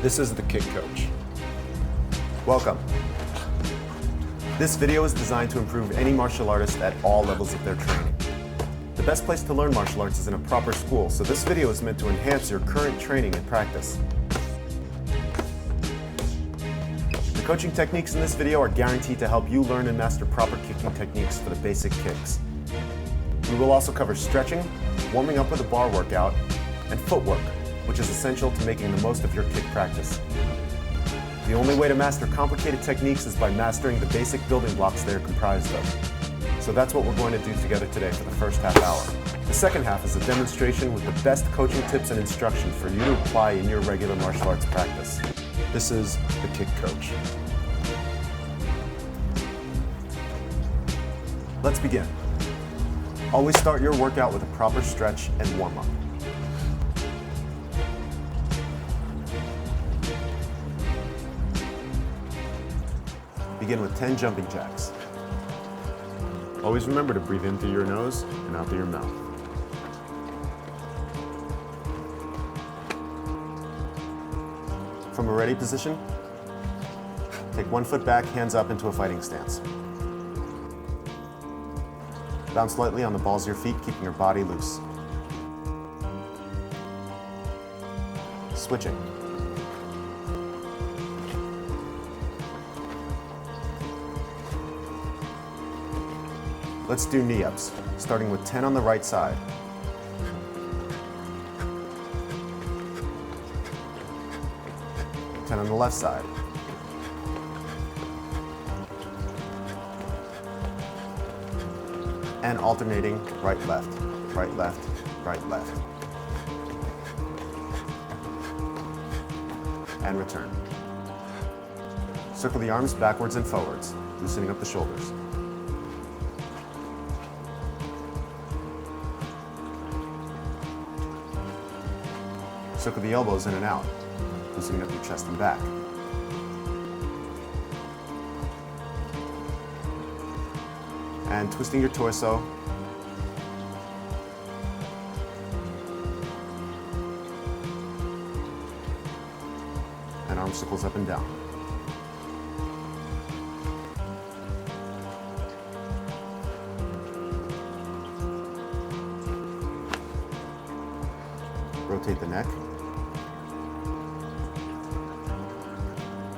This is the Kick Coach. Welcome. This video is designed to improve any martial artist at all levels of their training. The best place to learn martial arts is in a proper school, so this video is meant to enhance your current training and practice. The coaching techniques in this video are guaranteed to help you learn and master proper kicking techniques for the basic kicks. We will also cover stretching, warming up with a bar workout, and footwork, which is essential to making the most of your kick practice. The only way to master complicated techniques is by mastering the basic building blocks they are comprised of. So that's what we're going to do together today for the first half hour. The second half is a demonstration with the best coaching tips and instruction for you to apply in your regular martial arts practice. This is the Kick Coach. Let's begin. Always start your workout with a proper stretch and warm-up. Begin with 10 jumping jacks. Always remember to breathe in through your nose and out through your mouth. From a ready position, take 1 foot back, hands up into a fighting stance. Bounce lightly on the balls of your feet, keeping your body loose. Switching. Let's do knee-ups, starting with 10 on the right side. Ten on the left side. And alternating right, left, right, left, right, left. And return. Circle the arms backwards and forwards, loosening up the shoulders. Circle the elbows in and out, loosening up your chest and back. And twisting your torso. And arm circles up and down. Rotate the neck.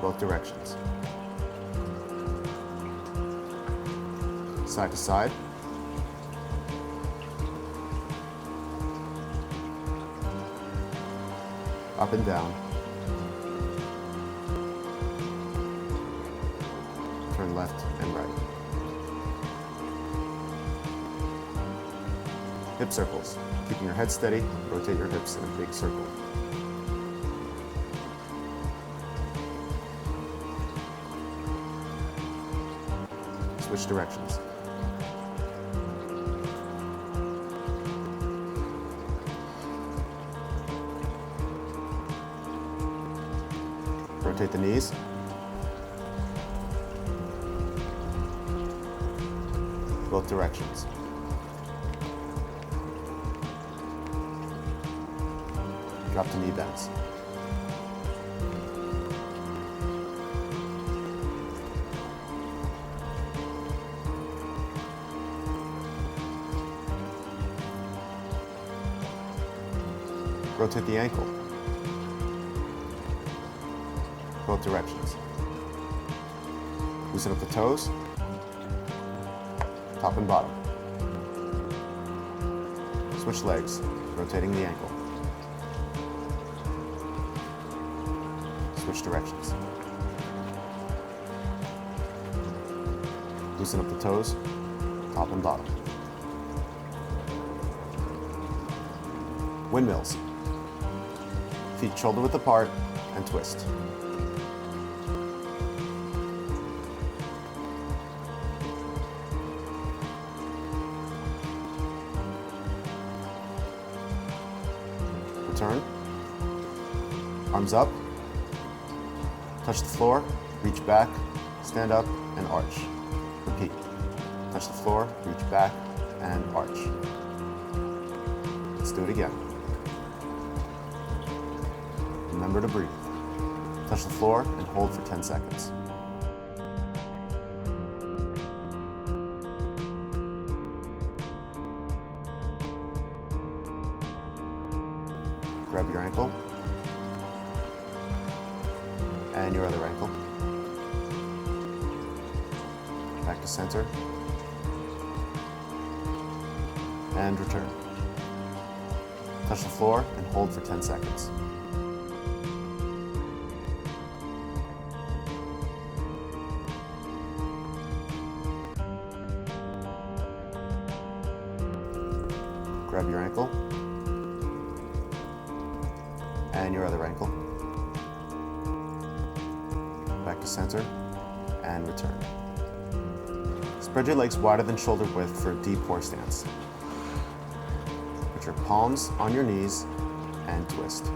Both directions. Side to side. Up and down. Turn left and right. Hip circles. Keeping your head steady, rotate your hips in a big circle. Switch directions. Rotate the knees. Both directions. Drop to knee bends. Rotate the ankle. Both directions. Loosen up the toes, top and bottom. Switch legs, rotating the ankle. Switch directions. Loosen up the toes, top and bottom. Windmills. Feet shoulder width apart and twist. Return. Arms up. Touch the floor, reach back, stand up, and arch. Repeat. Touch the floor, reach back, and arch. Let's do it again. Remember to breathe. Touch the floor and hold for 10 seconds. Grab your ankle and your other ankle. Back to center and return. Touch the floor and hold for 10 seconds. Grab your ankle and your other ankle. Back to center and return. Spread your legs wider than shoulder width for a deep horse stance. Put your palms on your knees and twist.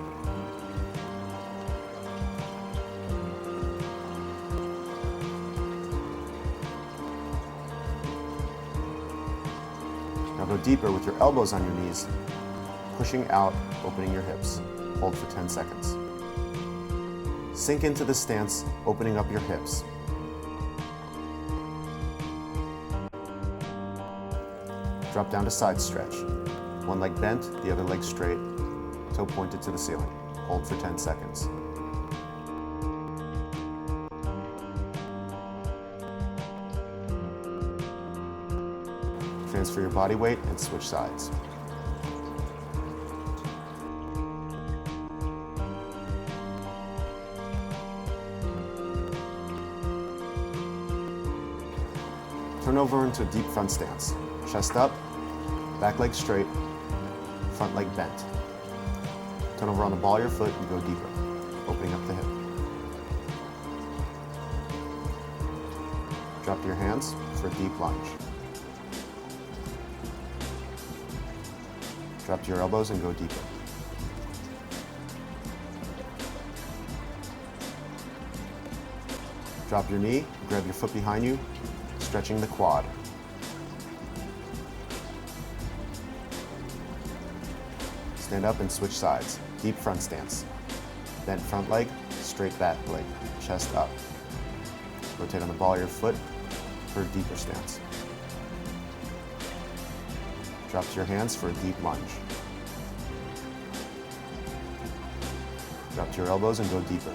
Now go deeper with your elbows on your knees, pushing out, opening your hips. Hold for 10 seconds. Sink into the stance, opening up your hips. Drop down to side stretch. One leg bent, the other leg straight, toe pointed to the ceiling. Hold for 10 seconds. Transfer your body weight and switch sides. Turn over into a deep front stance. Chest up, back leg straight, front leg bent. Turn over on the ball of your foot and go deeper, opening up the hip. Drop your hands for a deep lunge. Drop to your elbows and go deeper. Drop your knee, grab your foot behind you, stretching the quad. Stand up and switch sides. Deep front stance. Bent front leg, straight back leg, chest up. Rotate on the ball of your foot for a deeper stance. Drop to your hands for a deep lunge. Drop to your elbows and go deeper.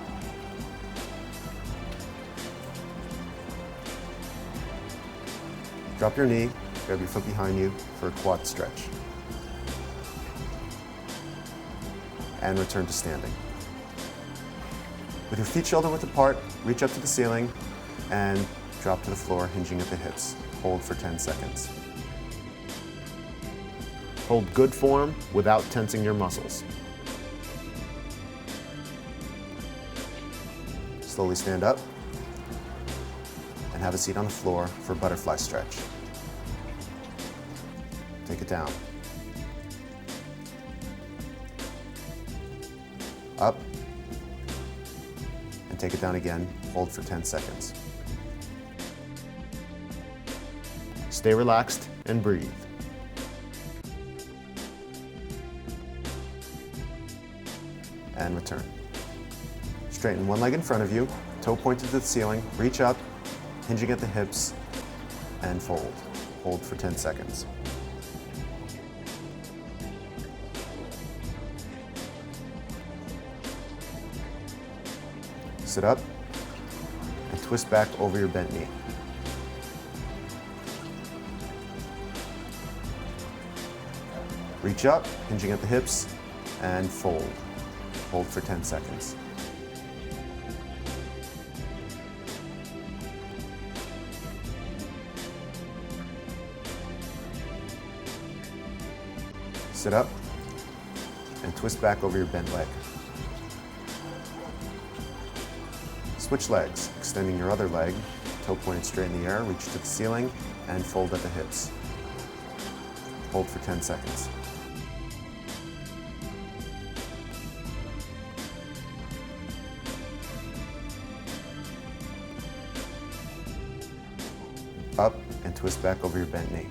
Drop your knee, grab your foot behind you for a quad stretch. And return to standing. With your feet shoulder width apart, reach up to the ceiling and drop to the floor, hinging at the hips. Hold for 10 seconds. Hold good form without tensing your muscles. Slowly stand up and have a seat on the floor for butterfly stretch. Take it down. Up, and take it down again. Hold for 10 seconds. Stay relaxed and breathe. And return. Straighten one leg in front of you, toe pointed to the ceiling, reach up, hinging at the hips, and fold. Hold for 10 seconds. Sit up and twist back over your bent knee. Reach up, hinging at the hips, and fold. Hold for 10 seconds. Sit up and twist back over your bent leg. Switch legs, extending your other leg, toe pointed straight in the air, reach to the ceiling, and fold at the hips. Hold for 10 seconds. Up and twist back over your bent knee.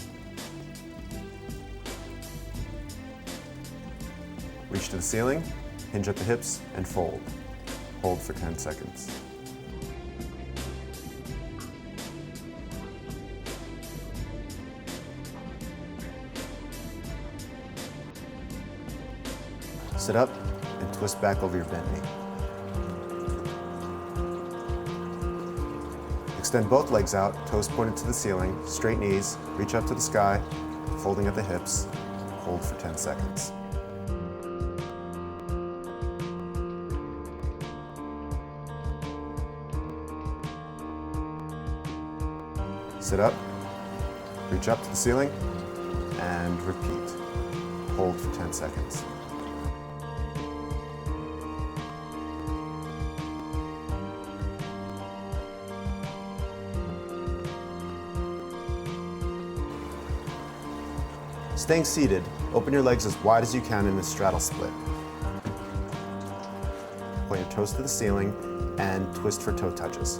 Reach to the ceiling, hinge at the hips, and fold. Hold for 10 seconds. Sit up and twist back over your bent knee. Extend both legs out, toes pointed to the ceiling, straight knees, reach up to the sky, folding at the hips, hold for 10 seconds. Sit up, reach up to the ceiling, and repeat. Hold for 10 seconds. Staying seated, open your legs as wide as you can in a straddle split. Point your toes to the ceiling and twist for toe touches.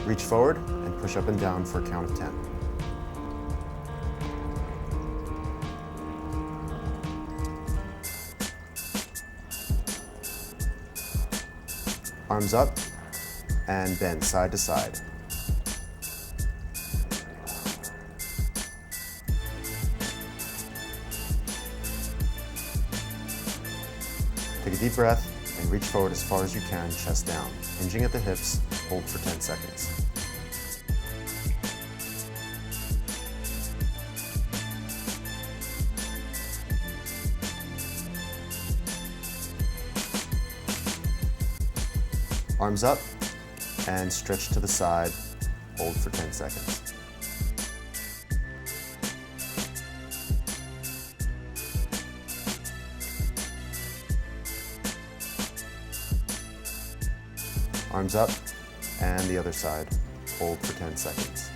Reach forward and push up and down for a count of 10. Arms up and bend side to side. Take a deep breath and reach forward as far as you can, chest down. Hinging at the hips, hold for 10 seconds. Arms up and stretch to the side, hold for 10 seconds. Arms up and the other side, hold for 10 seconds.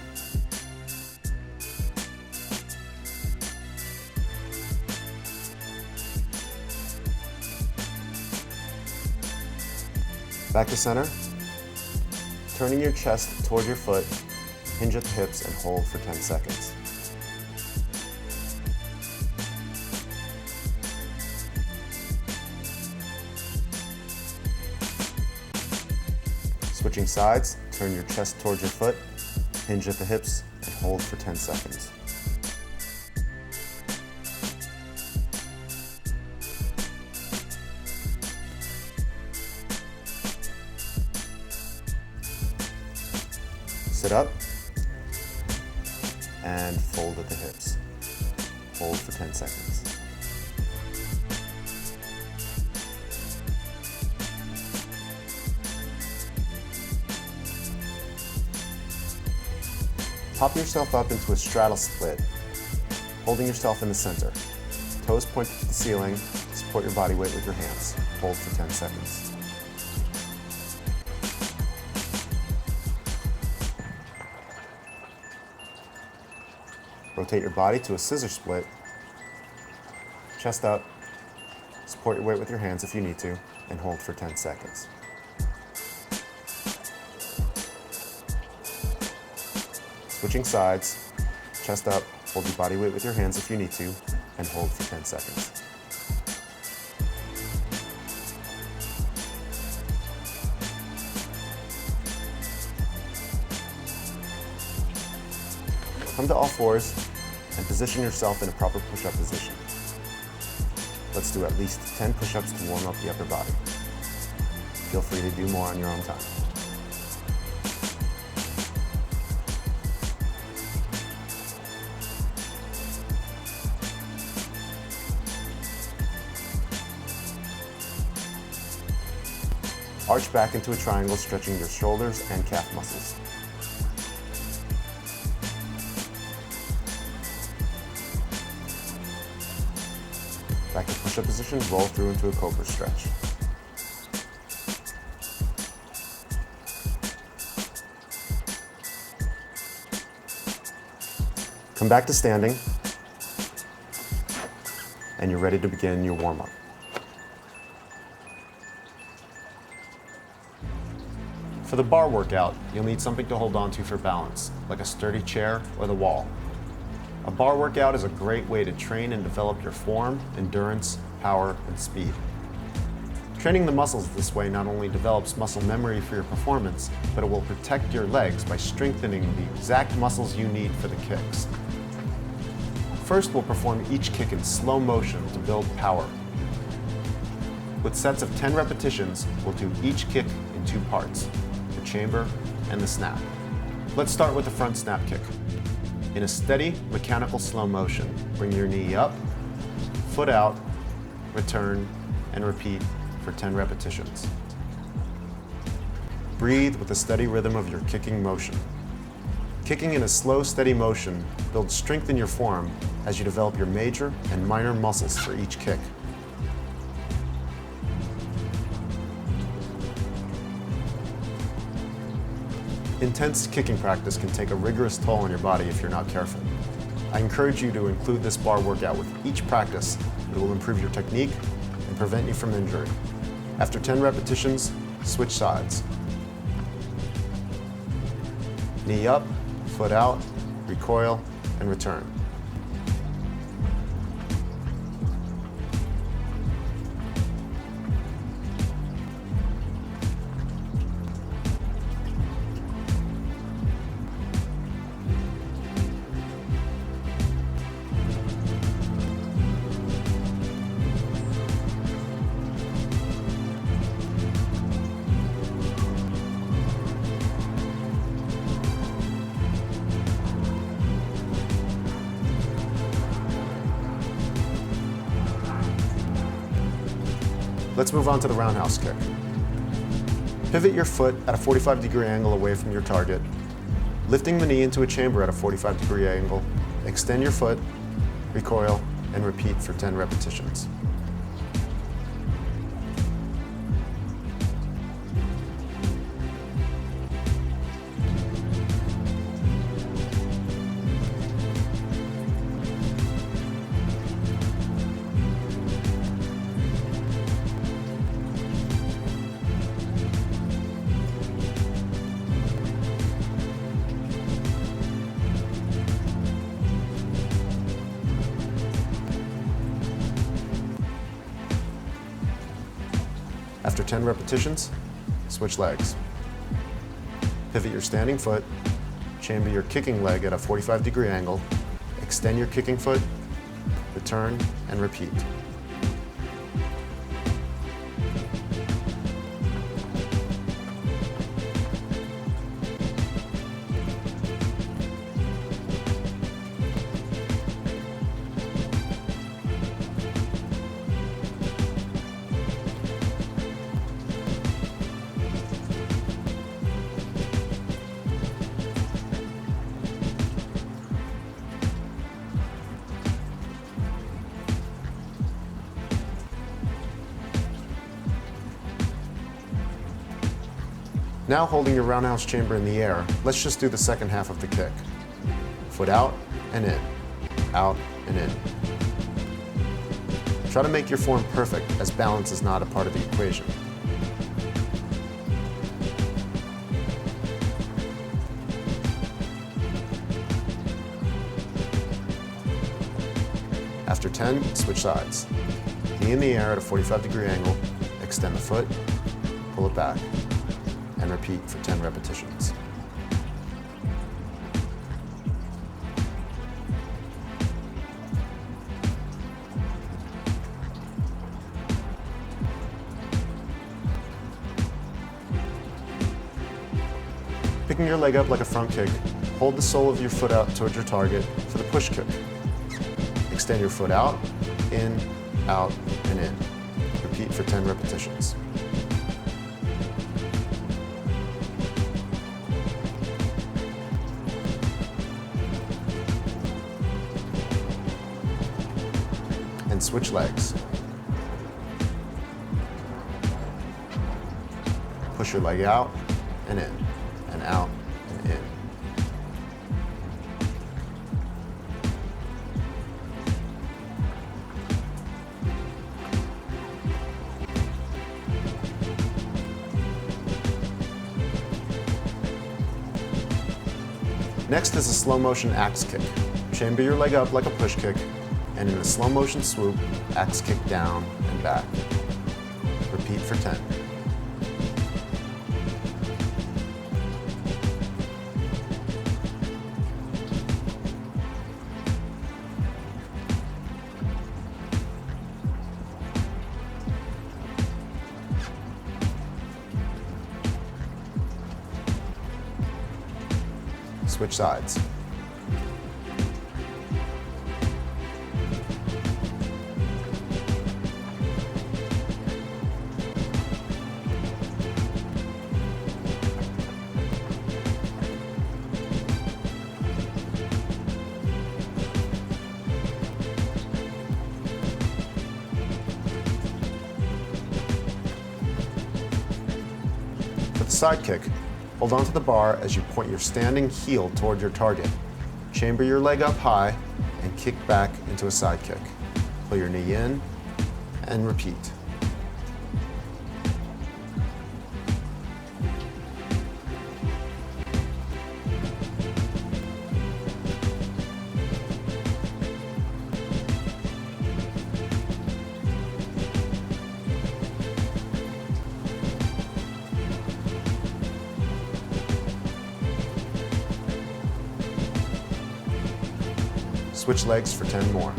Back to center. Turning your chest toward your foot, hinge at the hips and hold for 10 seconds. Switching sides, turn your chest towards your foot, hinge at the hips and hold for 10 seconds. Sit up and fold at the hips. Hold for 10 seconds. Pop yourself up into a straddle split, holding yourself in the center. Toes pointed to the ceiling, support your body weight with your hands. Hold for 10 seconds. Rotate your body to a scissor split, chest up, support your weight with your hands if you need to, and hold for 10 seconds. Switching sides, chest up, hold your body weight with your hands if you need to, and hold for 10 seconds. Come to all fours and position yourself in a proper push-up position. Let's do at least 10 push-ups to warm up the upper body. Feel free to do more on your own time. Arch back into a triangle, stretching your shoulders and calf muscles. Back to push-up position, roll through into a cobra stretch. Come back to standing, and you're ready to begin your warm-up. For the bar workout, you'll need something to hold onto for balance, like a sturdy chair or the wall. A bar workout is a great way to train and develop your form, endurance, power, and speed. Training the muscles this way not only develops muscle memory for your performance, but it will protect your legs by strengthening the exact muscles you need for the kicks. First, we'll perform each kick in slow motion to build power. With sets of 10 repetitions, we'll do each kick in two parts, the chamber and the snap. Let's start with the front snap kick. In a steady, mechanical slow motion, bring your knee up, foot out, return, and repeat for 10 repetitions. Breathe with the steady rhythm of your kicking motion. Kicking in a slow, steady motion builds strength in your form as you develop your major and minor muscles for each kick. Intense kicking practice can take a rigorous toll on your body if you're not careful. I encourage you to include this bar workout with each practice. It will improve your technique and prevent you from injury. After 10 repetitions, switch sides. Knee up, foot out, recoil, and return. Let's move on to the roundhouse kick. Pivot your foot at a 45-degree angle away from your target, lifting the knee into a chamber at a 45-degree angle. Extend your foot, recoil, and repeat for 10 repetitions. After 10 repetitions, switch legs. Pivot your standing foot, chamber your kicking leg at a 45-degree angle, extend your kicking foot, return, and repeat. Now holding your roundhouse chamber in the air, let's just do the second half of the kick. Foot out and in, out and in. Try to make your form perfect, as balance is not a part of the equation. After 10, switch sides. Knee in the air at a 45-degree angle, extend the foot, pull it back, and repeat for 10 repetitions. Picking your leg up like a front kick, hold the sole of your foot out towards your target for the push kick. Extend your foot out, in, out, and in. Repeat for 10 repetitions. And switch legs. Push your leg out and in, and out and in. Next is a slow motion axe kick. Chamber your leg up like a push kick, and in a slow motion swoop, axe kick down and back. Repeat for 10. Switch sides. For the side kick, hold on to the bar as you point your standing heel toward your target. Chamber your leg up high and kick back into a side kick. Pull your knee in and repeat. Switch legs for 10 more.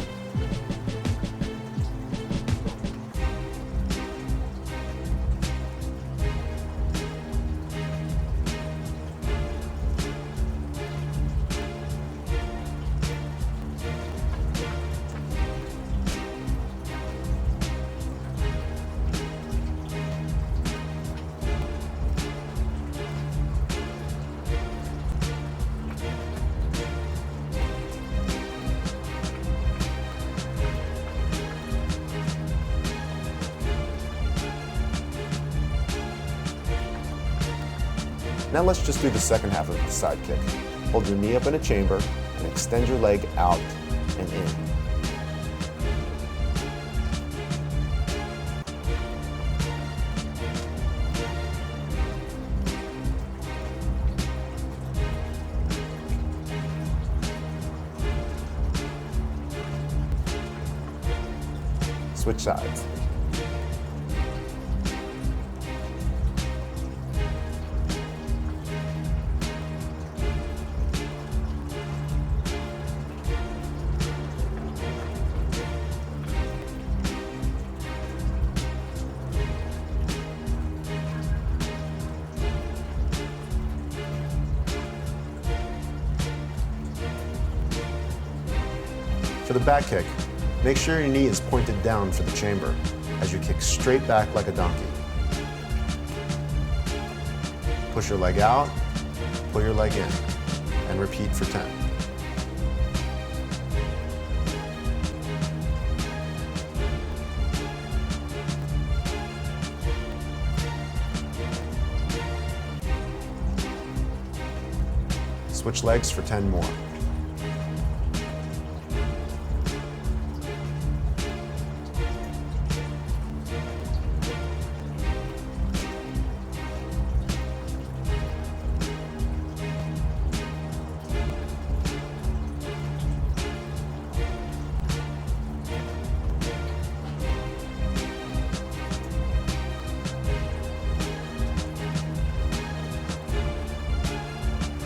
Now let's just do the second half of the side kick. Hold your knee up in a chamber and extend your leg out and in. Switch sides. For the back kick, make sure your knee is pointed down for the chamber as you kick straight back like a donkey. Push your leg out, pull your leg in, and repeat for 10. Switch legs for 10 more.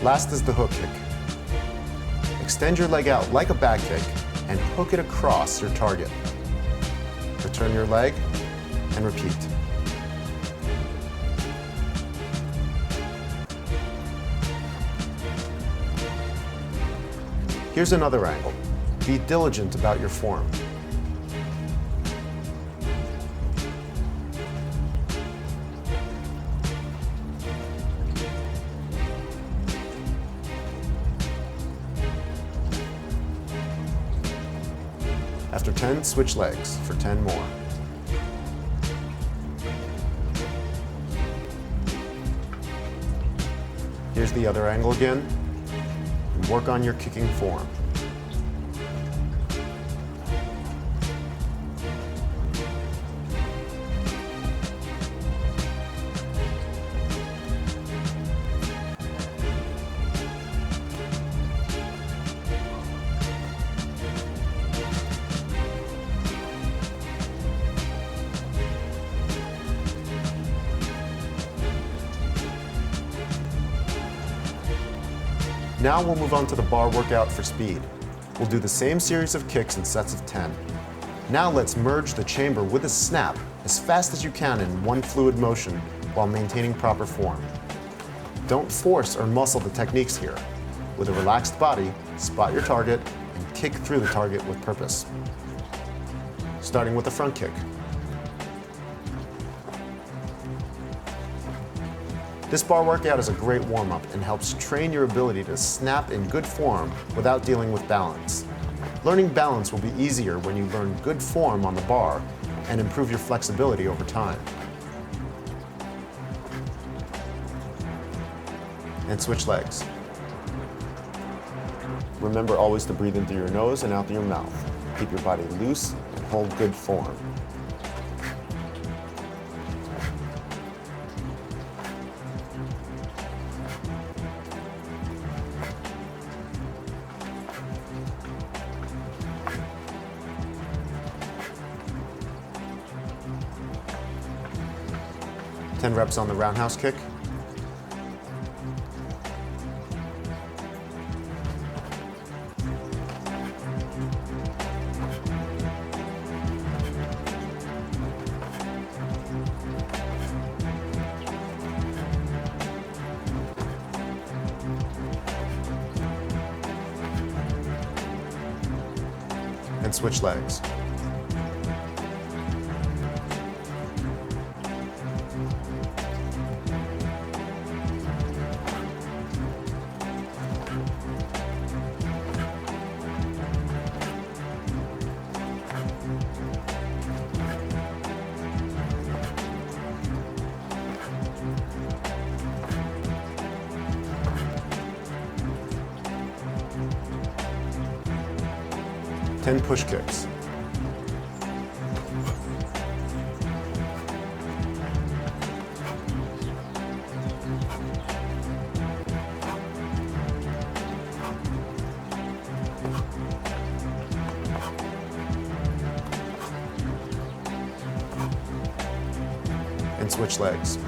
Last is the hook kick. Extend your leg out like a back kick and hook it across your target. Return your leg and repeat. Here's another angle. Be diligent about your form. After 10, switch legs for 10 more. Here's the other angle again. And work on your kicking form. Now we'll move on to the bar workout for speed. We'll do the same series of kicks in sets of 10. Now let's merge the chamber with a snap as fast as you can in one fluid motion while maintaining proper form. Don't force or muscle the techniques here. With a relaxed body, spot your target and kick through the target with purpose. Starting with the front kick. This bar workout is a great warm-up and helps train your ability to snap in good form without dealing with balance. Learning balance will be easier when you learn good form on the bar and improve your flexibility over time. And switch legs. Remember always to breathe in through your nose and out through your mouth. Keep your body loose and hold good form. Ten reps on the roundhouse kick. And switch legs. Ten push kicks. And switch legs.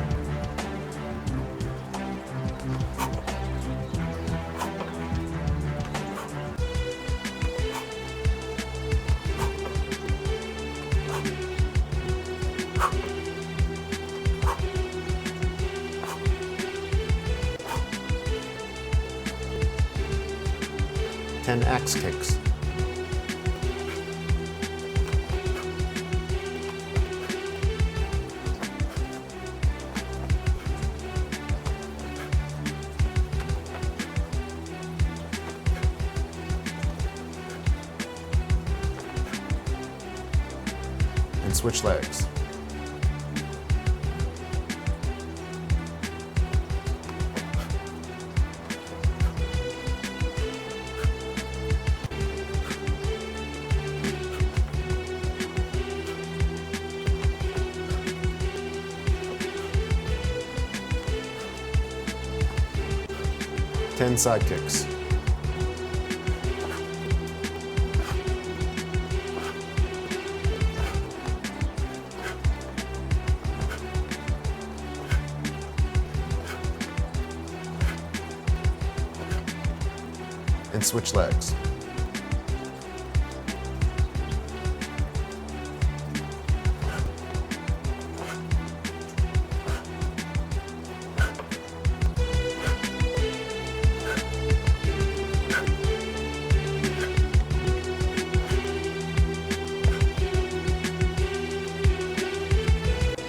Ten axe kicks. And switch legs. Ten side kicks. And switch legs.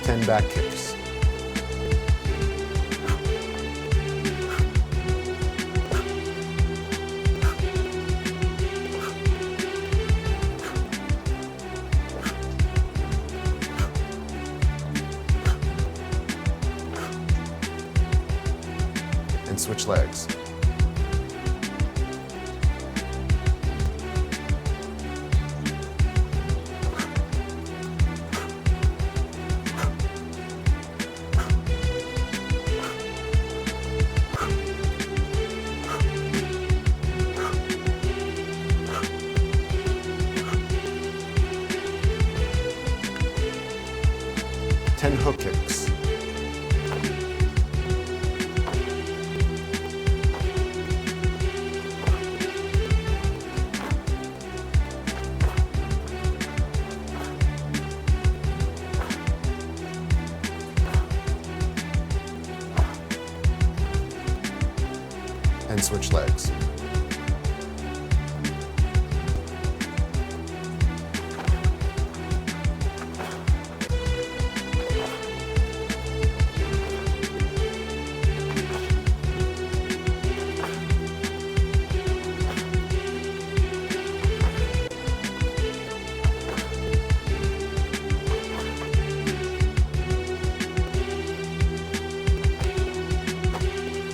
Ten back kicks. And switch legs. Ten hook kicks. switch legs.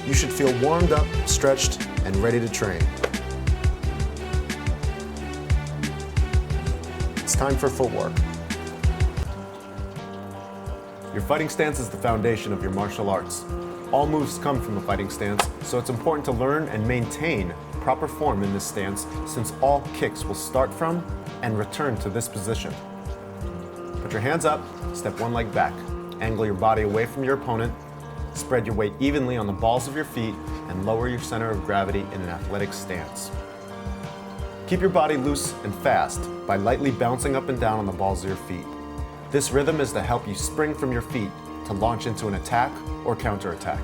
You should feel warmed up, stretched, and ready to train. It's time for footwork. Your fighting stance is the foundation of your martial arts. All moves come from a fighting stance, so it's important to learn and maintain proper form in this stance, since all kicks will start from and return to this position. Put your hands up, step one leg back. Angle your body away from your opponent. Spread your weight evenly on the balls of your feet and lower your center of gravity in an athletic stance. Keep your body loose and fast by lightly bouncing up and down on the balls of your feet. This rhythm is to help you spring from your feet to launch into an attack or counterattack.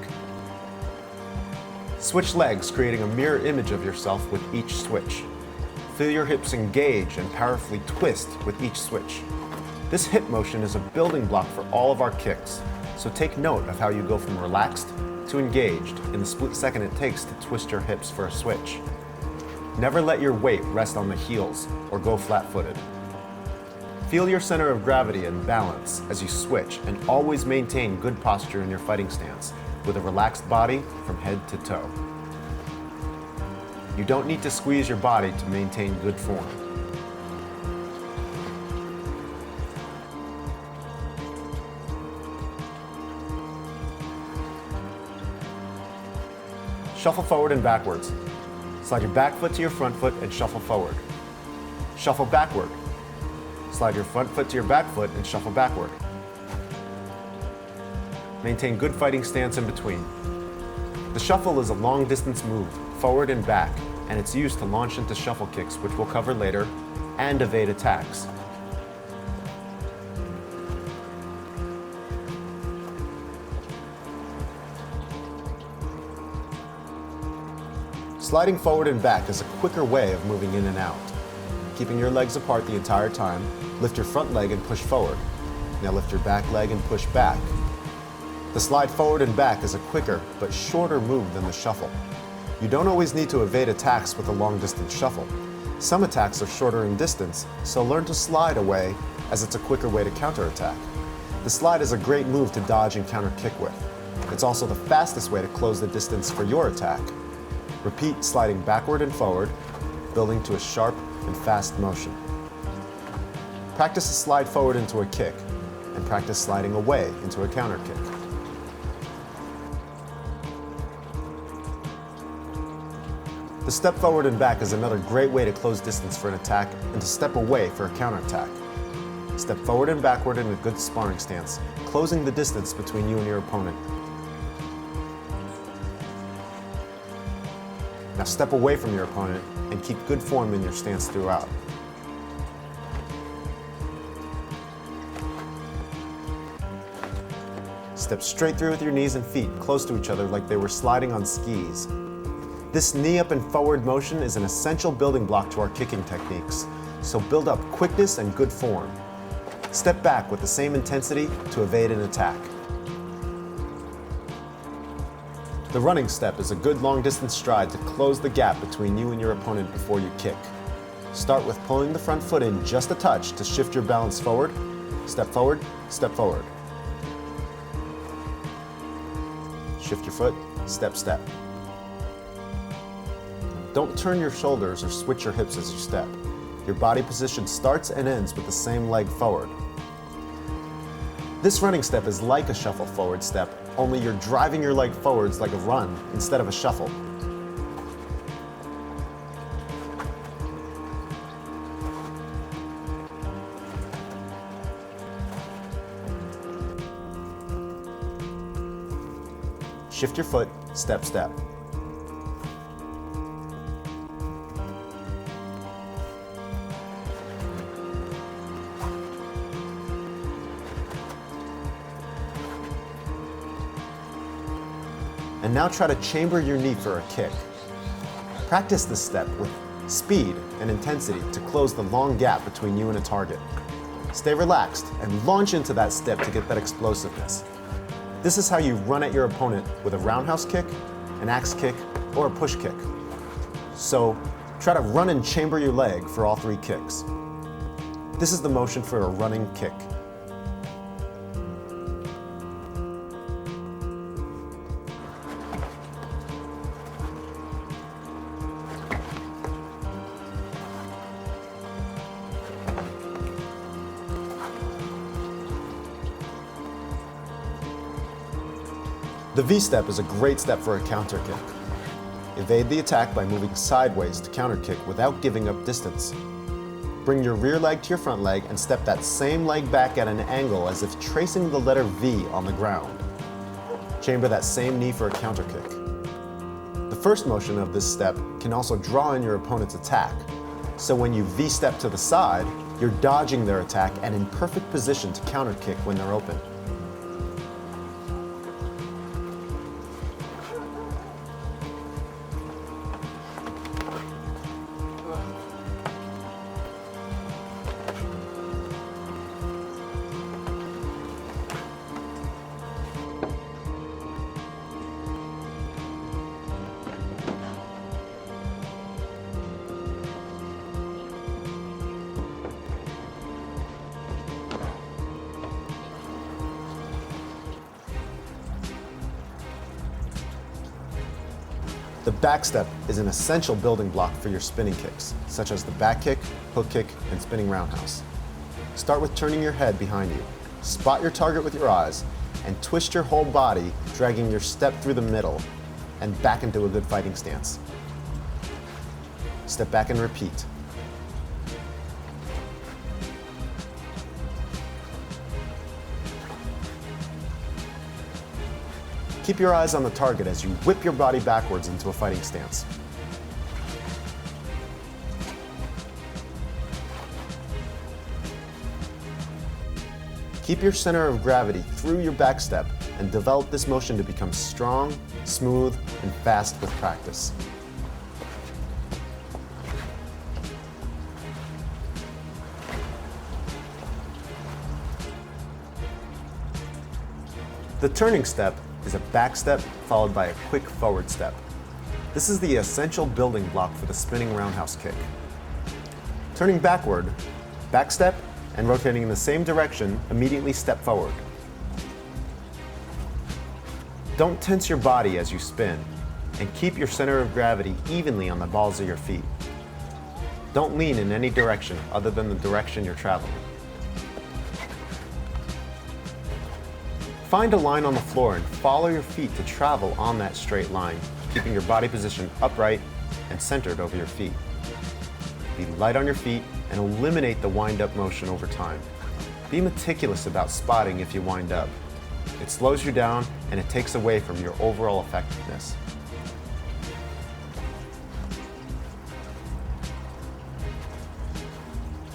Switch legs, creating a mirror image of yourself with each switch. Feel your hips engage and powerfully twist with each switch. This hip motion is a building block for all of our kicks. So take note of how you go from relaxed to engaged in the split second it takes to twist your hips for a switch. Never let your weight rest on the heels or go flat-footed. Feel your center of gravity and balance as you switch, and always maintain good posture in your fighting stance with a relaxed body from head to toe. You don't need to squeeze your body to maintain good form. Shuffle forward and backwards. Slide your back foot to your front foot and shuffle forward. Shuffle backward. Slide your front foot to your back foot and shuffle backward. Maintain good fighting stance in between. The shuffle is a long distance move, forward and back, and it's used to launch into shuffle kicks, which we'll cover later, and evade attacks. Sliding forward and back is a quicker way of moving in and out. Keeping your legs apart the entire time, lift your front leg and push forward. Now lift your back leg and push back. The slide forward and back is a quicker but shorter move than the shuffle. You don't always need to evade attacks with a long distance shuffle. Some attacks are shorter in distance, so learn to slide away, as it's a quicker way to counterattack. The slide is a great move to dodge and counter kick with. It's also the fastest way to close the distance for your attack. Repeat sliding backward and forward, building to a sharp and fast motion. Practice a slide forward into a kick, and practice sliding away into a counter kick. The step forward and back is another great way to close distance for an attack and to step away for a counterattack. Step forward and backward in a good sparring stance, closing the distance between you and your opponent. Now step away from your opponent and keep good form in your stance throughout. Step straight through with your knees and feet close to each other like they were sliding on skis. This knee up and forward motion is an essential building block to our kicking techniques, so build up quickness and good form. Step back with the same intensity to evade an attack. The running step is a good long-distance stride to close the gap between you and your opponent before you kick. Start with pulling the front foot in just a touch to shift your balance forward. Step forward, step forward. Shift your foot, step, step. Don't turn your shoulders or switch your hips as you step. Your body position starts and ends with the same leg forward. This running step is like a shuffle forward step, only you're driving your leg forwards like a run instead of a shuffle. Shift your foot, step, step. And now try to chamber your knee for a kick. Practice this step with speed and intensity to close the long gap between you and a target. Stay relaxed and launch into that step to get that explosiveness. This is how you run at your opponent with a roundhouse kick, an axe kick, or a push kick. So try to run and chamber your leg for all three kicks. This is the motion for a running kick. The V-step is a great step for a counter kick. Evade the attack by moving sideways to counter kick without giving up distance. Bring your rear leg to your front leg and step that same leg back at an angle as if tracing the letter V on the ground. Chamber that same knee for a counter kick. The first motion of this step can also draw in your opponent's attack. So when you V-step to the side, you're dodging their attack and in perfect position to counter kick when they're open. The back step is an essential building block for your spinning kicks, such as the back kick, hook kick, and spinning roundhouse. Start with turning your head behind you. Spot your target with your eyes, and twist your whole body, dragging your step through the middle and back into a good fighting stance. Step back and repeat. Keep your eyes on the target as you whip your body backwards into a fighting stance. Keep your center of gravity through your back step and develop this motion to become strong, smooth, and fast with practice. The turning step is a back step followed by a quick forward step. This is the essential building block for the spinning roundhouse kick. Turning backward, back step, and rotating in the same direction, immediately step forward. Don't tense your body as you spin, and keep your center of gravity evenly on the balls of your feet. Don't lean in any direction other than the direction you're traveling. Find a line on the floor and follow your feet to travel on that straight line, keeping your body position upright and centered over your feet. Be light on your feet and eliminate the wind-up motion over time. Be meticulous about spotting if you wind up. It slows you down and it takes away from your overall effectiveness.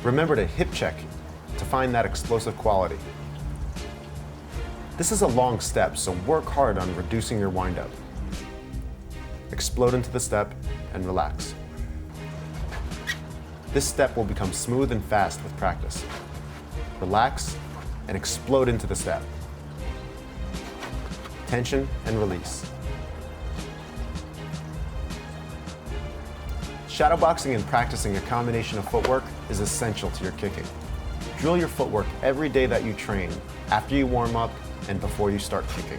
Remember to hip check to find that explosive quality. This is a long step, so work hard on reducing your windup. Explode into the step and relax. This step will become smooth and fast with practice. Relax and explode into the step. Tension and release. Shadowboxing and practicing a combination of footwork is essential to your kicking. Drill your footwork every day that you train, after you warm up, and before you start kicking.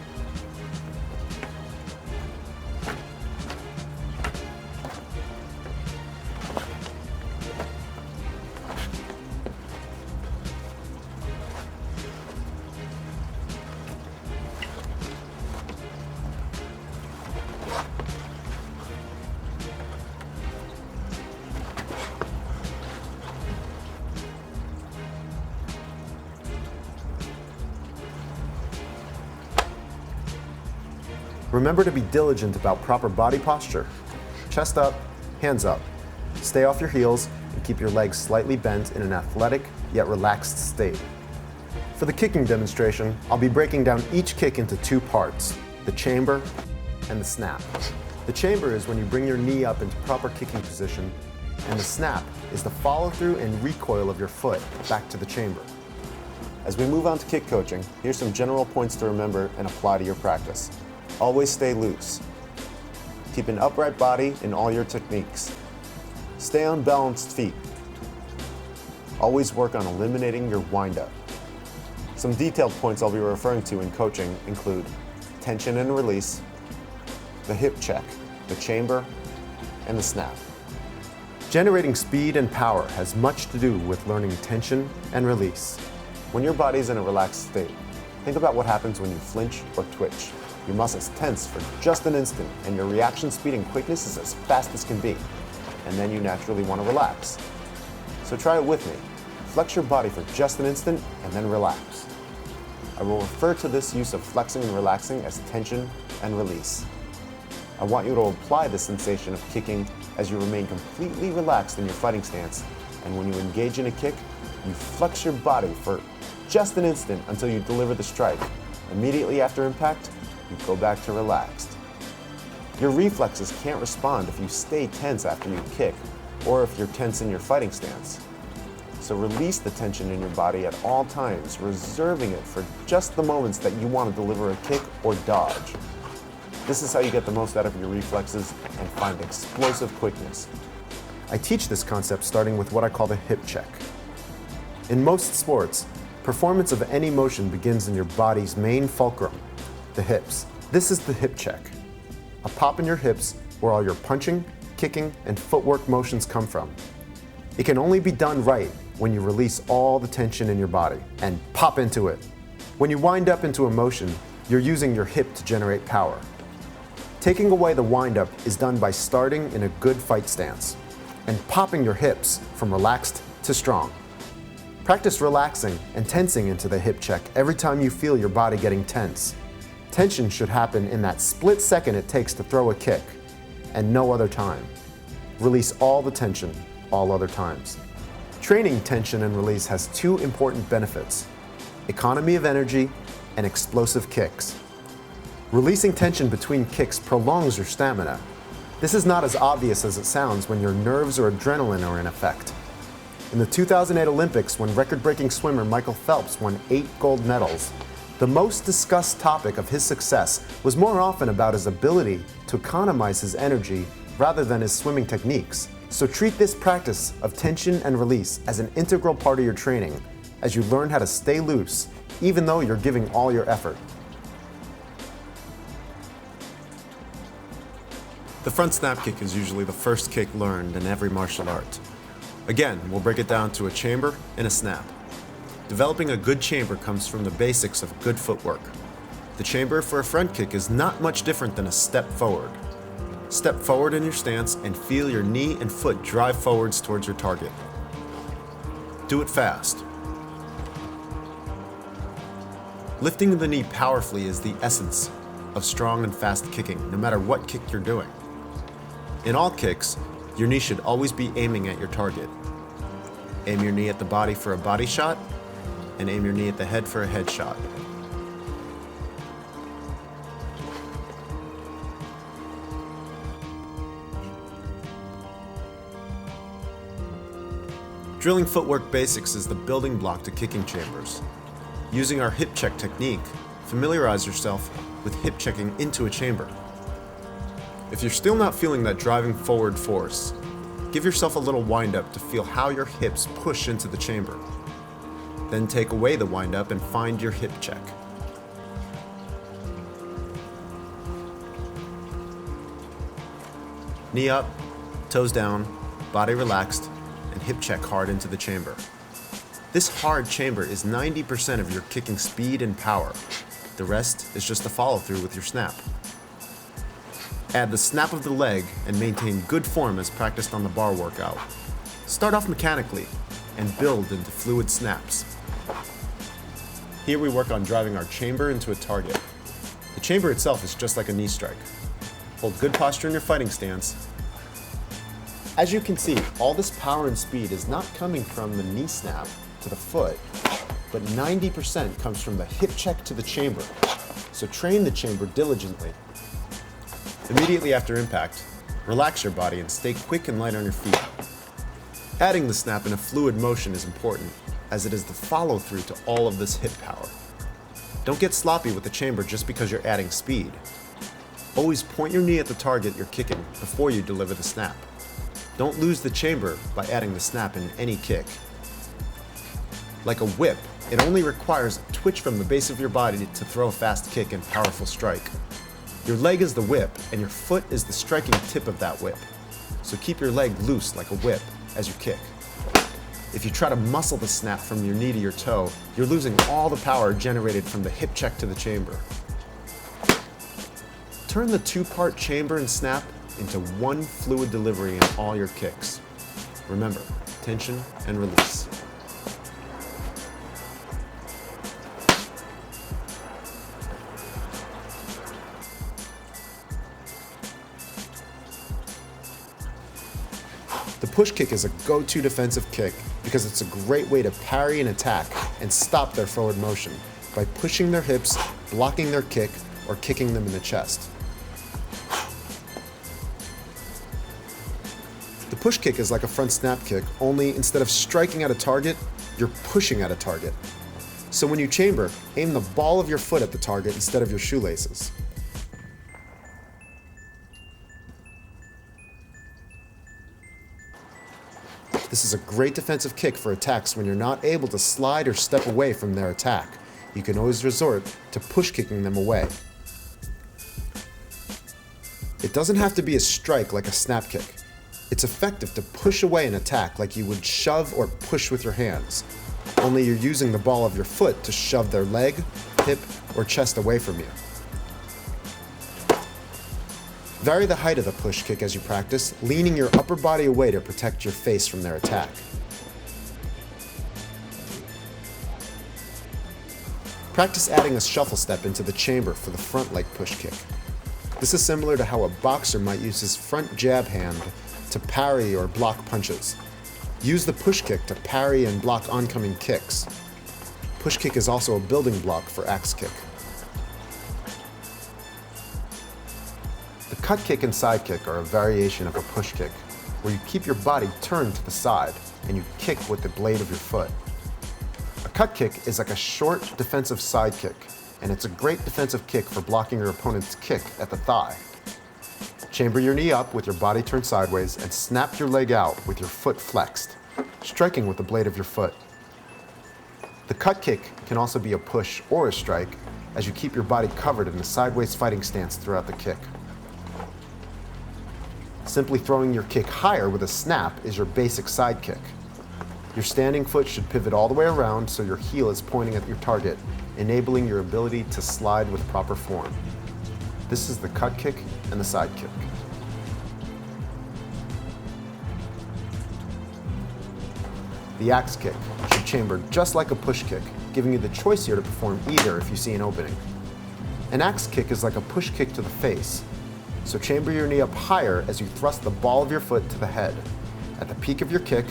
Remember to be diligent about proper body posture. Chest up, hands up. Stay off your heels and keep your legs slightly bent in an athletic yet relaxed state. For the kicking demonstration, I'll be breaking down each kick into two parts, the chamber and the snap. The chamber is when you bring your knee up into proper kicking position, and the snap is the follow-through and recoil of your foot back to the chamber. As we move on to kick coaching, here's some general points to remember and apply to your practice. Always stay loose. Keep an upright body in all your techniques. Stay on balanced feet. Always work on eliminating your wind-up. Some detailed points I'll be referring to in coaching include tension and release, the hip check, the chamber, and the snap. Generating speed and power has much to do with learning tension and release. When your body's in a relaxed state, think about what happens when you flinch or twitch. Your muscles tense for just an instant, and your reaction speed and quickness is as fast as can be. And then you naturally want to relax. So try it with me. Flex your body for just an instant and then relax. I will refer to this use of flexing and relaxing as tension and release. I want you to apply the sensation of kicking as you remain completely relaxed in your fighting stance, and when you engage in a kick, you flex your body for just an instant until you deliver the strike. Immediately after impact, you go back to relaxed. Your reflexes can't respond if you stay tense after you kick, or if you're tense in your fighting stance. So release the tension in your body at all times, reserving it for just the moments that you want to deliver a kick or dodge. This is how you get the most out of your reflexes and find explosive quickness. I teach this concept starting with what I call the hip check. In most sports, performance of any motion begins in your body's main fulcrum, the hips. This is the hip check, a pop in your hips where all your punching, kicking, and footwork motions come from. It can only be done right when you release all the tension in your body and pop into it. When you wind up into a motion, you're using your hip to generate power. Taking away the wind-up is done by starting in a good fight stance and popping your hips from relaxed to strong. Practice relaxing and tensing into the hip check every time you feel your body getting tense. Tension should happen in that split second it takes to throw a kick, and no other time. Release all the tension, all other times. Training tension and release has two important benefits: economy of energy and explosive kicks. Releasing tension between kicks prolongs your stamina. This is not as obvious as it sounds when your nerves or adrenaline are in effect. In the 2008 Olympics, when record-breaking swimmer Michael Phelps won 8 gold medals, the most discussed topic of his success was more often about his ability to economize his energy rather than his swimming techniques. So treat this practice of tension and release as an integral part of your training as you learn how to stay loose, even though you're giving all your effort. The front snap kick is usually the first kick learned in every martial art. Again, we'll break it down to a chamber and a snap. Developing a good chamber comes from the basics of good footwork. The chamber for a front kick is not much different than a step forward. Step forward in your stance and feel your knee and foot drive forwards towards your target. Do it fast. Lifting the knee powerfully is the essence of strong and fast kicking, no matter what kick you're doing. In all kicks, your knee should always be aiming at your target. Aim your knee at the body for a body shot, and aim your knee at the head for a head shot. Drilling footwork basics is the building block to kicking chambers. Using our hip check technique, familiarize yourself with hip checking into a chamber. If you're still not feeling that driving forward force, give yourself a little wind up to feel how your hips push into the chamber. Then take away the wind up and find your hip check. Knee up, toes down, body relaxed, and hip check hard into the chamber. This hard chamber is 90% of your kicking speed and power. The rest is just a follow through with your snap. Add the snap of the leg and maintain good form as practiced on the bar workout. Start off mechanically and build into fluid snaps. Here we work on driving our chamber into a target. The chamber itself is just like a knee strike. Hold good posture in your fighting stance. As you can see, all this power and speed is not coming from the knee snap to the foot, but 90% comes from the hip check to the chamber. So train the chamber diligently. Immediately after impact, relax your body and stay quick and light on your feet. Adding the snap in a fluid motion is important, as it is the follow-through to all of this hip power. Don't get sloppy with the chamber just because you're adding speed. Always point your knee at the target you're kicking before you deliver the snap. Don't lose the chamber by adding the snap in any kick. Like a whip, it only requires a twitch from the base of your body to throw a fast kick and powerful strike. Your leg is the whip, and your foot is the striking tip of that whip. So keep your leg loose like a whip as you kick. If you try to muscle the snap from your knee to your toe, you're losing all the power generated from the hip check to the chamber. Turn the two-part chamber and snap into one fluid delivery in all your kicks. Remember, tension and release. The push kick is a go-to defensive kick because it's a great way to parry an attack and stop their forward motion by pushing their hips, blocking their kick, or kicking them in the chest. The push kick is like a front snap kick, only instead of striking at a target, you're pushing at a target. So when you chamber, aim the ball of your foot at the target instead of your shoelaces. This is a great defensive kick for attacks when you're not able to slide or step away from their attack. You can always resort to push kicking them away. It doesn't have to be a strike like a snap kick. It's effective to push away an attack like you would shove or push with your hands. Only you're using the ball of your foot to shove their leg, hip, or chest away from you. Vary the height of the push kick as you practice, leaning your upper body away to protect your face from their attack. Practice adding a shuffle step into the chamber for the front leg push kick. This is similar to how a boxer might use his front jab hand to parry or block punches. Use the push kick to parry and block oncoming kicks. Push kick is also a building block for axe kick. The cut kick and side kick are a variation of a push kick, where you keep your body turned to the side and you kick with the blade of your foot. A cut kick is like a short defensive side kick, and it's a great defensive kick for blocking your opponent's kick at the thigh. Chamber your knee up with your body turned sideways and snap your leg out with your foot flexed, striking with the blade of your foot. The cut kick can also be a push or a strike as you keep your body covered in a sideways fighting stance throughout the kick. Simply throwing your kick higher with a snap is your basic side kick. Your standing foot should pivot all the way around so your heel is pointing at your target, enabling your ability to slide with proper form. This is the cut kick and the side kick. The axe kick should chamber just like a push kick, giving you the choice here to perform either if you see an opening. An axe kick is like a push kick to the face, so chamber your knee up higher as you thrust the ball of your foot to the head. At the peak of your kick,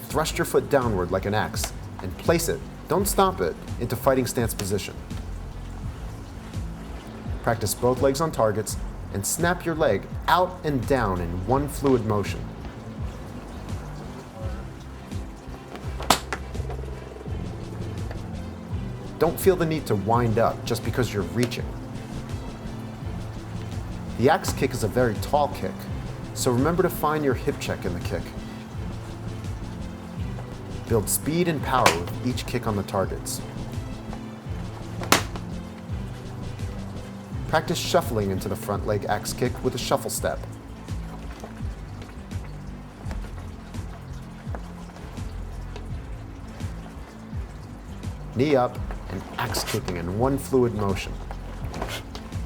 thrust your foot downward like an axe and place it, don't stomp it, into fighting stance position. Practice both legs on targets and snap your leg out and down in one fluid motion. Don't feel the need to wind up just because you're reaching. The axe kick is a very tall kick, so remember to find your hip check in the kick. Build speed and power with each kick on the targets. Practice shuffling into the front leg axe kick with a shuffle step. Knee up and axe kicking in one fluid motion.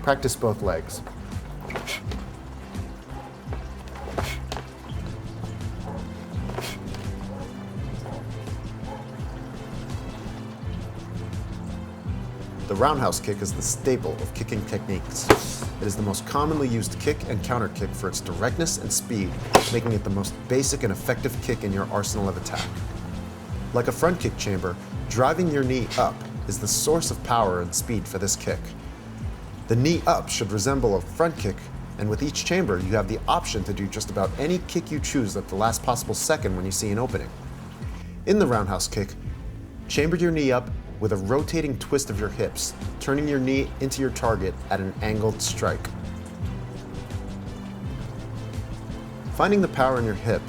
Practice both legs. The roundhouse kick is the staple of kicking techniques. It is the most commonly used kick and counter kick for its directness and speed, making it the most basic and effective kick in your arsenal of attack. Like a front kick chamber, driving your knee up is the source of power and speed for this kick. The knee up should resemble a front kick And with each chamber, you have the option to do just about any kick you choose at the last possible second when you see an opening. In the roundhouse kick, chamber your knee up with a rotating twist of your hips, turning your knee into your target at an angled strike. Finding the power in your hip,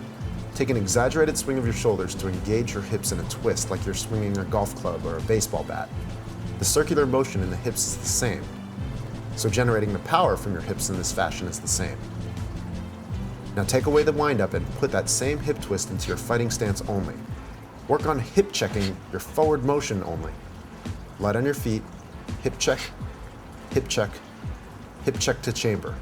take an exaggerated swing of your shoulders to engage your hips in a twist like you're swinging a golf club or a baseball bat. The circular motion in the hips is the same, so generating the power from your hips in this fashion is the same. Now take away the wind-up and put that same hip twist into your fighting stance only. Work on hip checking your forward motion only. Light on your feet, hip check, hip check, hip check to chamber.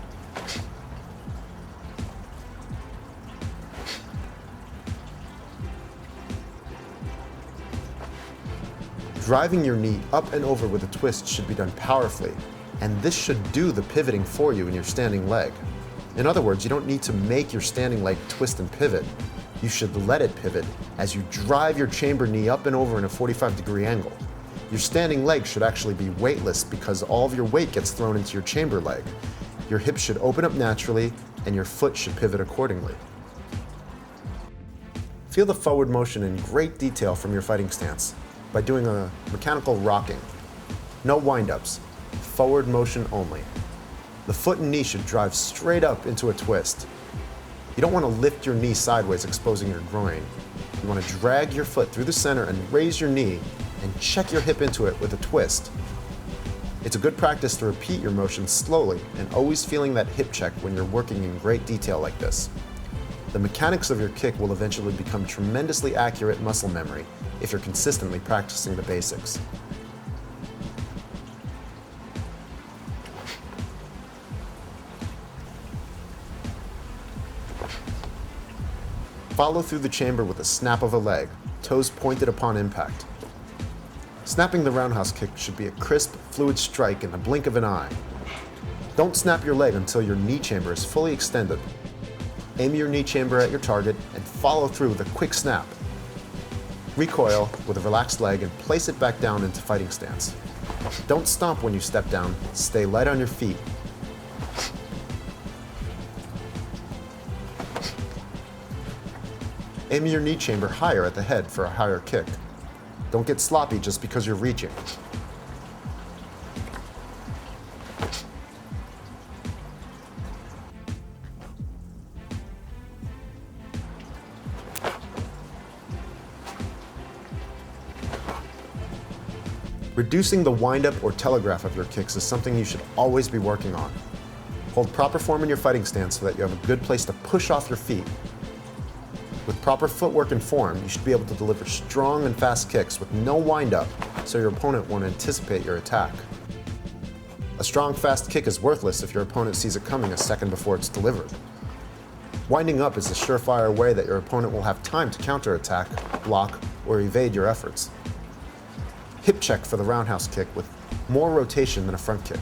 Driving your knee up and over with a twist should be done powerfully, and this should do the pivoting for you in your standing leg. In other words, you don't need to make your standing leg twist and pivot. You should let it pivot as you drive your chamber knee up and over in a 45-degree angle. Your standing leg should actually be weightless because all of your weight gets thrown into your chamber leg. Your hips should open up naturally and your foot should pivot accordingly. Feel the forward motion in great detail from your fighting stance by doing a mechanical rocking. No wind-ups, forward motion only. The foot and knee should drive straight up into a twist. You don't want to lift your knee sideways, exposing your groin. You want to drag your foot through the center and raise your knee and check your hip into it with a twist. It's a good practice to repeat your motion slowly and always feeling that hip check when you're working in great detail like this. The mechanics of your kick will eventually become tremendously accurate muscle memory if you're consistently practicing the basics. Follow through the chamber with a snap of a leg, toes pointed upon impact. Snapping the roundhouse kick should be a crisp, fluid strike in the blink of an eye. Don't snap your leg until your knee chamber is fully extended. Aim your knee chamber at your target and follow through with a quick snap. Recoil with a relaxed leg and place it back down into fighting stance. Don't stomp when you step down, stay light on your feet. Aim your knee chamber higher at the head for a higher kick. Don't get sloppy just because you're reaching. Reducing the wind-up or telegraph of your kicks is something you should always be working on. Hold proper form in your fighting stance so that you have a good place to push off your feet. With proper footwork and form, you should be able to deliver strong and fast kicks with no wind-up, so your opponent won't anticipate your attack. A strong, fast kick is worthless if your opponent sees it coming a second before it's delivered. Winding up is a surefire way that your opponent will have time to counterattack, block, or evade your efforts. Hip check for the roundhouse kick with more rotation than a front kick.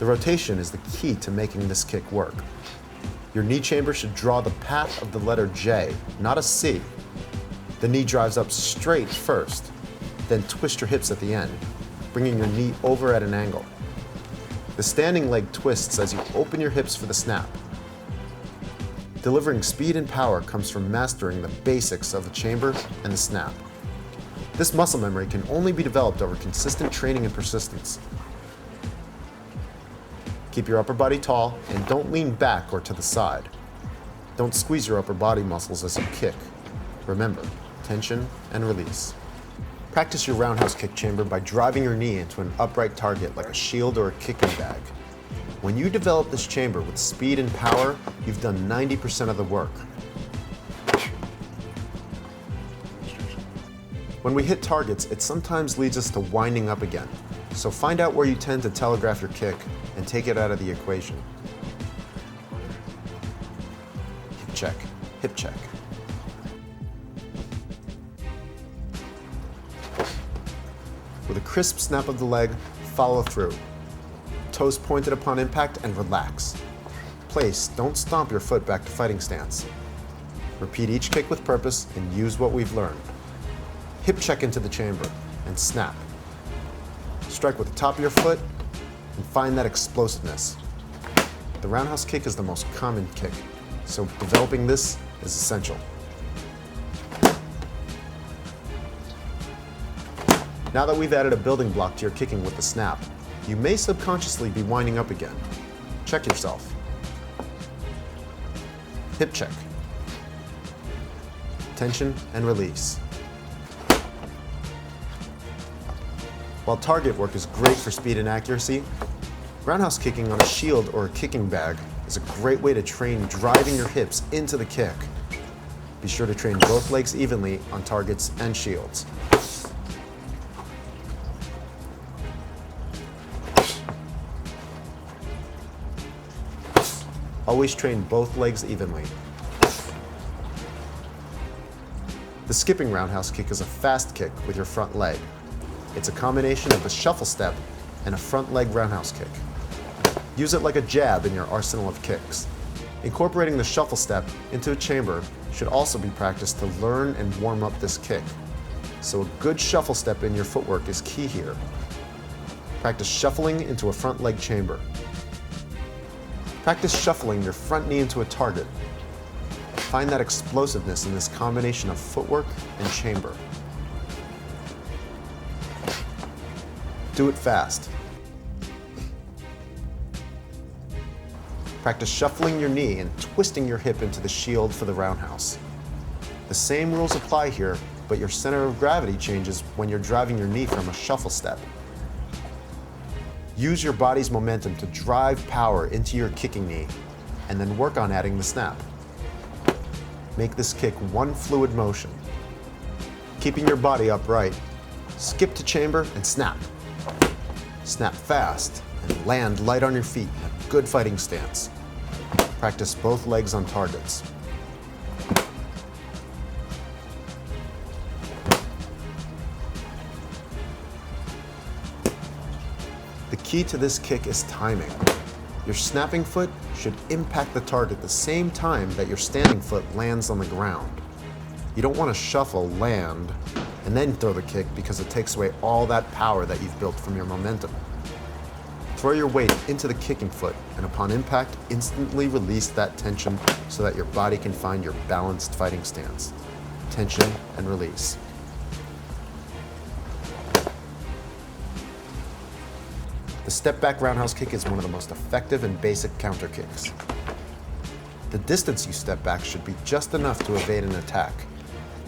The rotation is the key to making this kick work. Your knee chamber should draw the path of the letter J, not a C. The knee drives up straight first, then twist your hips at the end, bringing your knee over at an angle. The standing leg twists as you open your hips for the snap. Delivering speed and power comes from mastering the basics of the chamber and the snap. This muscle memory can only be developed over consistent training and persistence. Keep your upper body tall and don't lean back or to the side. Don't squeeze your upper body muscles as you kick. Remember, tension and release. Practice your roundhouse kick chamber by driving your knee into an upright target like a shield or a kicking bag. When you develop this chamber with speed and power, you've done 90% of the work. When we hit targets, it sometimes leads us to winding up again. So find out where you tend to telegraph your kick and take it out of the equation. Hip check, hip check. With a crisp snap of the leg, follow through. Toes pointed upon impact and relax. Place, don't stomp your foot back to fighting stance. Repeat each kick with purpose and use what we've learned. Hip check into the chamber and snap. Strike with the top of your foot and find that explosiveness. The The roundhouse kick is the most common kick, so developing this is essential. Now that we've added a building block to your kicking with the snap, you may subconsciously be winding up again. Check yourself. Hip check. Tension and release. While target work is great for speed and accuracy, roundhouse kicking on a shield or a kicking bag is a great way to train driving your hips into the kick. Be sure to train both legs evenly on targets and shields. Always train both legs evenly. The skipping roundhouse kick is a fast kick with your front leg. It's a combination of a shuffle step and a front leg roundhouse kick. Use it like a jab in your arsenal of kicks. Incorporating the shuffle step into a chamber should also be practiced to learn and warm up this kick. So a good shuffle step in your footwork is key here. Practice shuffling into a front leg chamber. Practice shuffling your front knee into a target. Find that explosiveness in this combination of footwork and chamber. Do it fast. Practice shuffling your knee and twisting your hip into the shield for the roundhouse. The same rules apply here, but your center of gravity changes when you're driving your knee from a shuffle step. Use your body's momentum to drive power into your kicking knee, and then work on adding the snap. Make this kick one fluid motion. Keeping your body upright, skip to chamber and snap. Snap fast and land light on your feet in a good fighting stance. Practice both legs on targets. The key to this kick is timing. Your snapping foot should impact the target the same time that your standing foot lands on the ground. You don't want to shuffle, land, and then throw the kick because it takes away all that power that you've built from your momentum. Throw your weight into the kicking foot, and upon impact, instantly release that tension so that your body can find your balanced fighting stance. Tension and release. The step-back roundhouse kick is one of the most effective and basic counter kicks. The distance you step back should be just enough to evade an attack.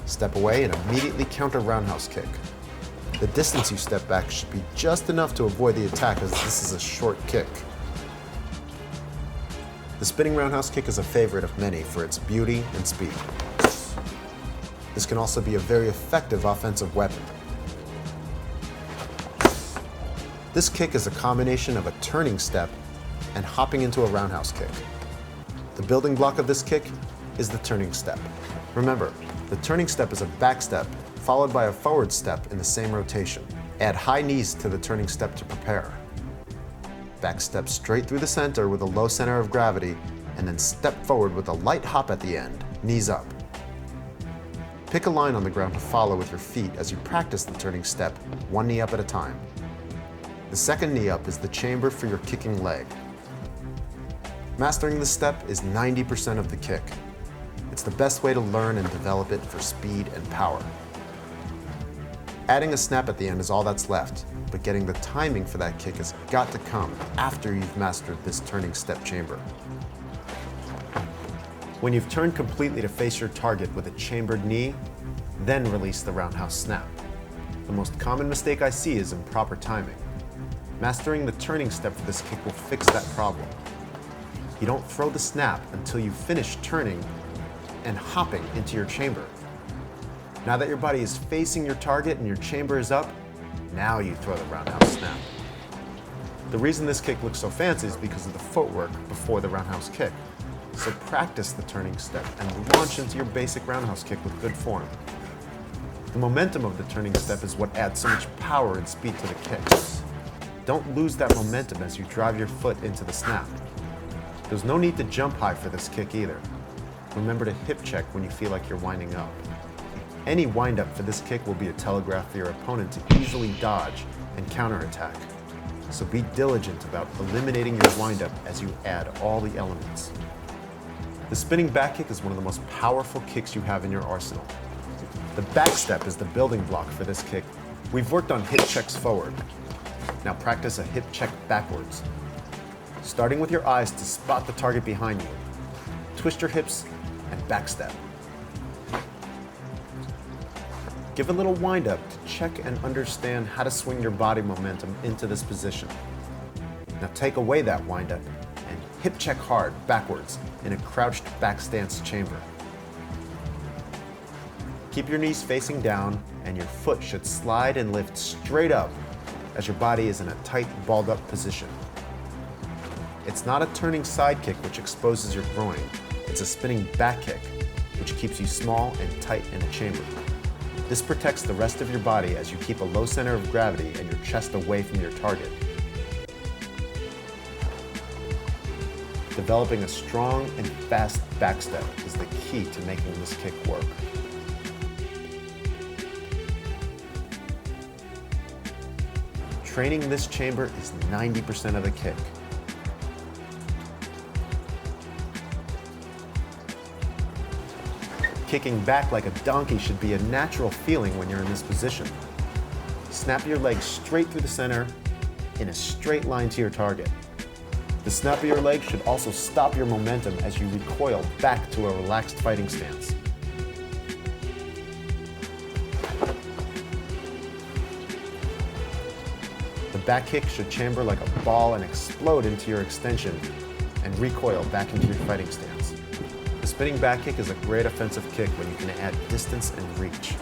Step away and immediately counter roundhouse kick. The distance you step back should be just enough to avoid the attack, as this is a short kick. The spinning roundhouse kick is a favorite of many for its beauty and speed. This can also be a very effective offensive weapon. This kick is a combination of a turning step and hopping into a roundhouse kick. The building block of this kick is the turning step. Remember, the turning step is a back step followed by a forward step in the same rotation. Add high knees to the turning step to prepare. Back step straight through the center with a low center of gravity, and then step forward with a light hop at the end, knees up. Pick a line on the ground to follow with your feet as you practice the turning step, one knee up at a time. The second knee up is the chamber for your kicking leg. Mastering this step is 90% of the kick. It's the best way to learn and develop it for speed and power. Adding a snap at the end is all that's left, but getting the timing for that kick has got to come after you've mastered this turning step chamber. When you've turned completely to face your target with a chambered knee, then release the roundhouse snap. The most common mistake I see is improper timing. Mastering the turning step for this kick will fix that problem. You don't throw the snap until you finish turning and hopping into your chamber. Now that your body is facing your target and your chamber is up, now you throw the roundhouse snap. The reason this kick looks so fancy is because of the footwork before the roundhouse kick. So practice the turning step and launch into your basic roundhouse kick with good form. The momentum of the turning step is what adds so much power and speed to the kick. Don't lose that momentum as you drive your foot into the snap. There's no need to jump high for this kick either. Remember to hip check when you feel like you're winding up. Any wind-up for this kick will be a telegraph for your opponent to easily dodge and counterattack. so be diligent about eliminating your windup as you add all the elements. The spinning back kick is one of the most powerful kicks you have in your arsenal. The back step is the building block for this kick. We've worked on hip checks forward. Now practice a hip check backwards. Starting with your eyes to spot the target behind you. Twist your hips and back step. Give a little wind up to check and understand how to swing your body momentum into this position. Now take away that wind up and hip check hard backwards in a crouched back stance chamber. Keep your knees facing down and your foot should slide and lift straight up as your body is in a tight, balled up position. It's not a turning side kick which exposes your groin. It's a spinning back kick which keeps you small and tight in a chamber. This protects the rest of your body as you keep a low center of gravity and your chest away from your target. Developing a strong and fast back step is the key to making this kick work. Training this chamber is 90% of the kick. Kicking back like a donkey should be a natural feeling when you're in this position. Snap your legs straight through the center in a straight line to your target. The snap of your leg should also stop your momentum as you recoil back to a relaxed fighting stance. The back kick should chamber like a ball and explode into your extension and recoil back into your fighting stance. The spinning back kick is a great offensive kick when you can add distance and reach.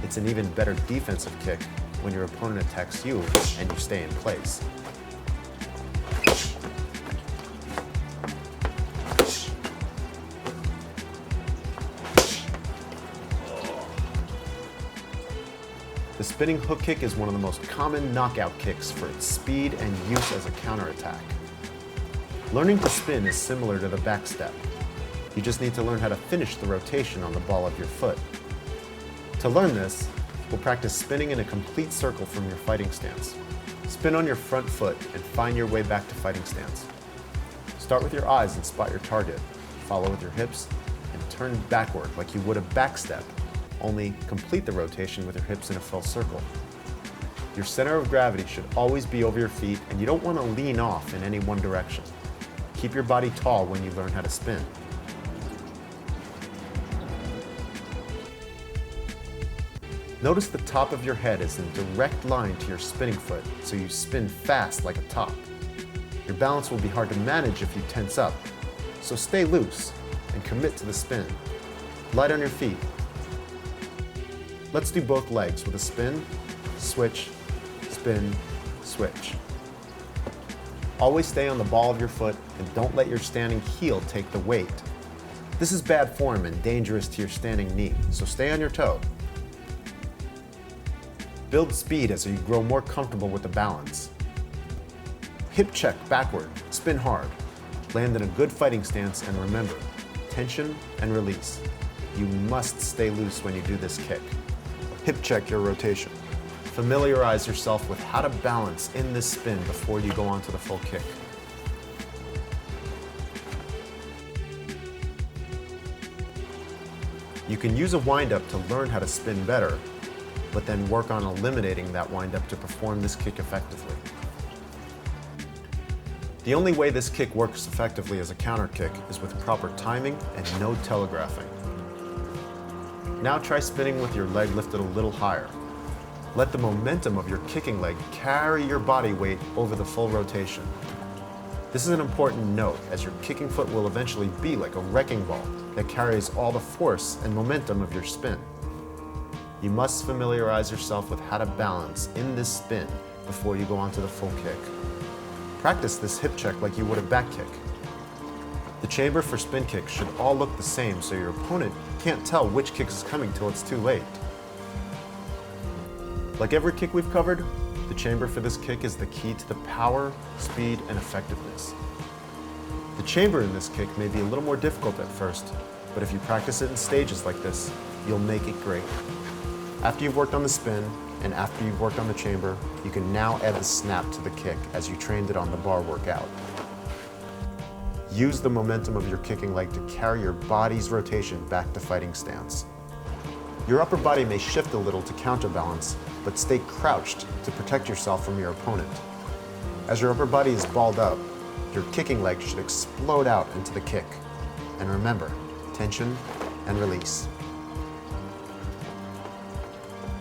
It's an even better defensive kick when your opponent attacks you and you stay in place. The spinning hook kick is one of the most common knockout kicks for its speed and use as a counterattack. Learning to spin is similar to the back step. You just need to learn how to finish the rotation on the ball of your foot. To learn this, we'll practice spinning in a complete circle from your fighting stance. Spin on your front foot and find your way back to fighting stance. Start with your eyes and spot your target. Follow with your hips and turn backward like you would a back step, only complete the rotation with your hips in a full circle. Your center of gravity should always be over your feet and you don't want to lean off in any one direction. Keep your body tall when you learn how to spin. Notice the top of your head is in direct line to your spinning foot, so you spin fast like a top. Your balance will be hard to manage if you tense up, so stay loose and commit to the spin. Light on your feet. Let's do both legs with a spin, switch, spin, switch. Always stay on the ball of your foot and don't let your standing heel take the weight. This is bad form and dangerous to your standing knee, so stay on your toe. Build speed as you grow more comfortable with the balance. Hip check backward, spin hard. Land in a good fighting stance and remember, tension and release. You must stay loose when you do this kick. Hip check your rotation. Familiarize yourself with how to balance in this spin before you go on to the full kick. You can use a wind-up to learn how to spin better, but then work on eliminating that wind-up to perform this kick effectively. The only way this kick works effectively as a counter kick is with proper timing and no telegraphing. Now try spinning with your leg lifted a little higher. Let the momentum of your kicking leg carry your body weight over the full rotation. This is an important note, as your kicking foot will eventually be like a wrecking ball that carries all the force and momentum of your spin. You must familiarize yourself with how to balance in this spin before you go on to the full kick. Practice this hip check like you would a back kick. The chamber for spin kicks should all look the same so your opponent can't tell which kick is coming till it's too late. Like every kick we've covered, the chamber for this kick is the key to the power, speed, and effectiveness. The chamber in this kick may be a little more difficult at first, but if you practice it in stages like this, you'll make it great. After you've worked on the spin and after you've worked on the chamber, you can now add the snap to the kick as you trained it on the bar workout. Use the momentum of your kicking leg to carry your body's rotation back to fighting stance. Your upper body may shift a little to counterbalance, but stay crouched to protect yourself from your opponent. As your upper body is balled up, your kicking leg should explode out into the kick. And remember, tension and release.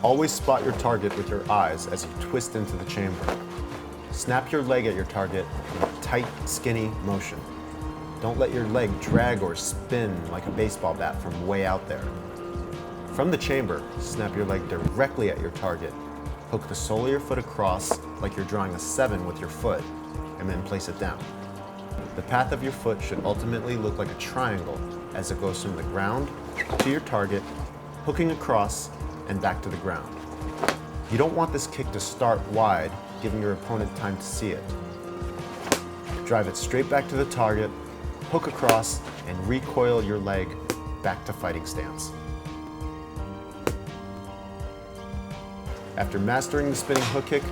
Always spot your target with your eyes as you twist into the chamber. Snap your leg at your target in a tight, skinny motion. Don't let your leg drag or spin like a baseball bat from way out there. From the chamber, snap your leg directly at your target. Hook the sole of your foot across like you're drawing a 7 with your foot, and then place it down. The path of your foot should ultimately look like a triangle as it goes from the ground to your target, hooking across and back to the ground. You don't want this kick to start wide, giving your opponent time to see it. Drive it straight back to the target, hook across, and recoil your leg back to fighting stance. After mastering the spinning hook kick,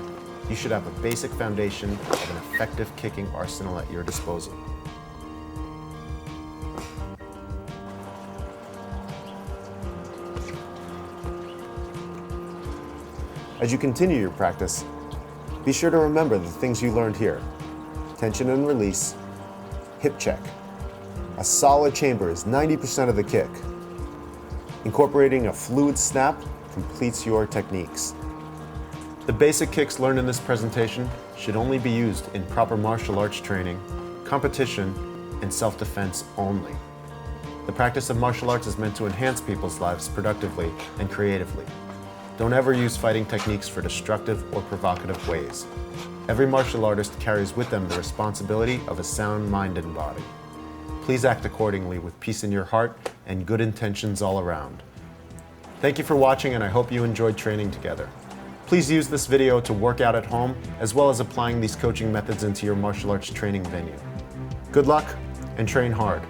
you should have a basic foundation of an effective kicking arsenal at your disposal. As you continue your practice, be sure to remember the things you learned here. Tension and release, hip check. A solid chamber is 90% of the kick. Incorporating a fluid snap completes your techniques. The basic kicks learned in this presentation should only be used in proper martial arts training, competition, and self-defense only. The practice of martial arts is meant to enhance people's lives productively and creatively. Don't ever use fighting techniques for destructive or provocative ways. Every martial artist carries with them the responsibility of a sound mind and body. Please act accordingly with peace in your heart and good intentions all around. Thank you for watching, and I hope you enjoyed training together. Please use this video to work out at home, as well as applying these coaching methods into your martial arts training venue. Good luck and train hard.